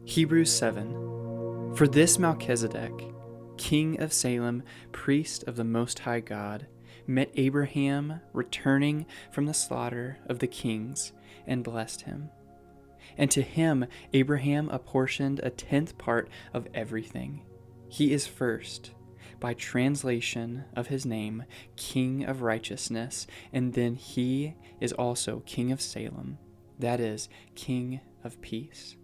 Hebrews 7. For this Melchizedek, king of Salem, priest of the Most High God, met Abraham returning from the slaughter of the kings and blessed him. And to him Abraham apportioned a tenth part of everything. He is first, by translation of his name, King of Righteousness, and then he is also King of Salem, that is, King of Peace.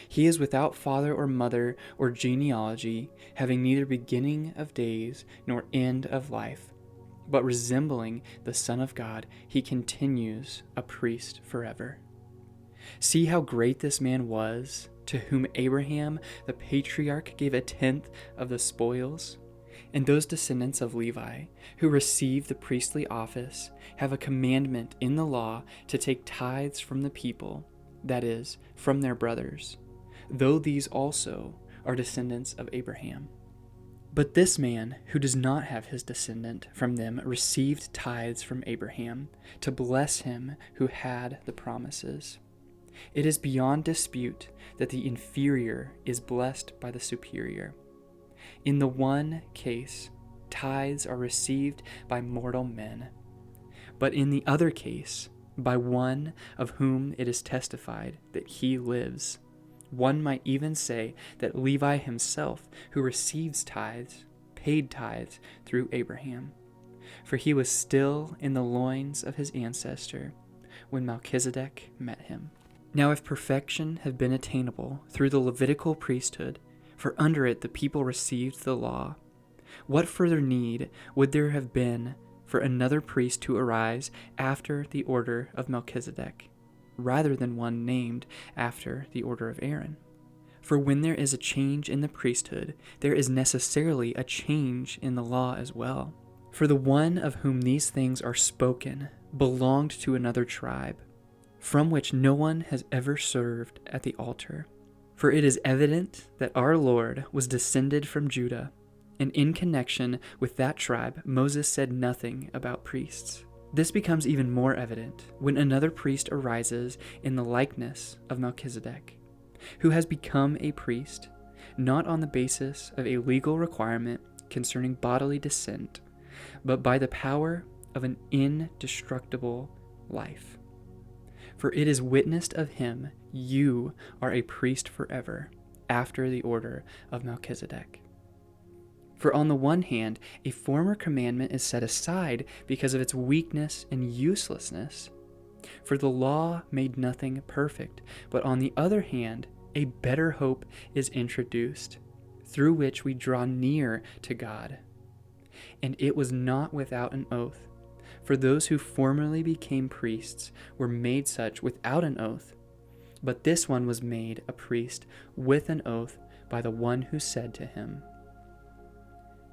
He is without father or mother or genealogy, having neither beginning of days nor end of life, but resembling the Son of God, he continues a priest forever. See how great this man was, to whom Abraham the patriarch gave a tenth of the spoils. And those descendants of Levi, who receive the priestly office, have a commandment in the law to take tithes from the people, that is, from their brothers, though these also are descendants of Abraham. But this man, who does not have his descendant from them, received tithes from Abraham, to bless him who had the promises. It is beyond dispute that the inferior is blessed by the superior. In the one case, tithes are received by mortal men, but in the other case, by one of whom it is testified that he lives. One might even say that Levi himself, who receives tithes, paid tithes through Abraham, for he was still in the loins of his ancestor when Melchizedek met him. Now if perfection had been attainable through the Levitical priesthood, for under it the people received the law, what further need would there have been for another priest to arise after the order of Melchizedek, rather than one named after the order of Aaron? For when there is a change in the priesthood, there is necessarily a change in the law as well. For the one of whom these things are spoken belonged to another tribe, from which no one has ever served at the altar. For it is evident that our Lord was descended from Judah, and in connection with that tribe, Moses said nothing about priests. This becomes even more evident when another priest arises in the likeness of Melchizedek, who has become a priest, not on the basis of a legal requirement concerning bodily descent, but by the power of an indestructible life. For it is witnessed of him, you are a priest forever, after the order of Melchizedek. For on the one hand, a former commandment is set aside because of its weakness and uselessness. For the law made nothing perfect, but on the other hand, a better hope is introduced, through which we draw near to God. And it was not without an oath. For those who formerly became priests were made such without an oath, but this one was made a priest with an oath by the one who said to him,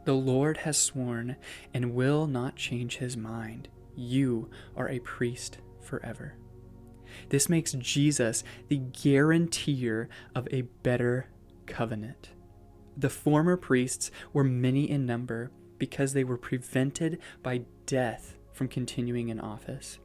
"The Lord has sworn and will not change his mind. You are a priest forever." This makes Jesus the guarantor of a better covenant. The former priests were many in number because they were prevented by death from continuing in office.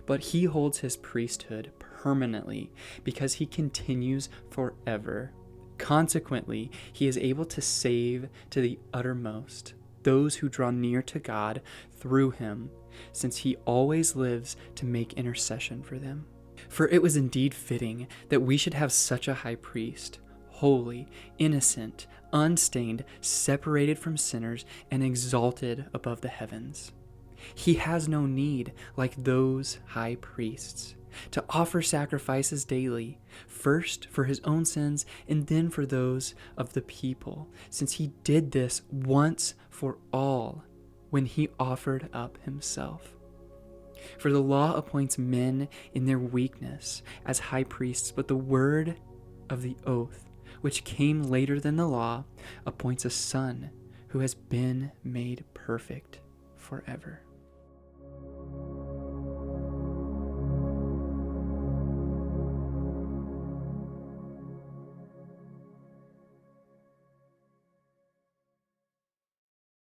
But he holds his priesthood permanently because he continues forever. Consequently, he is able to save to the uttermost those who draw near to God through him, since he always lives to make intercession for them. For it was indeed fitting that we should have such a high priest, holy, innocent, unstained, separated from sinners, and exalted above the heavens. He has no need, like those high priests, to offer sacrifices daily, first for his own sins and then for those of the people, since he did this once for all when he offered up himself. For the law appoints men in their weakness as high priests, but the word of the oath, which came later than the law, appoints a son who has been made perfect forever.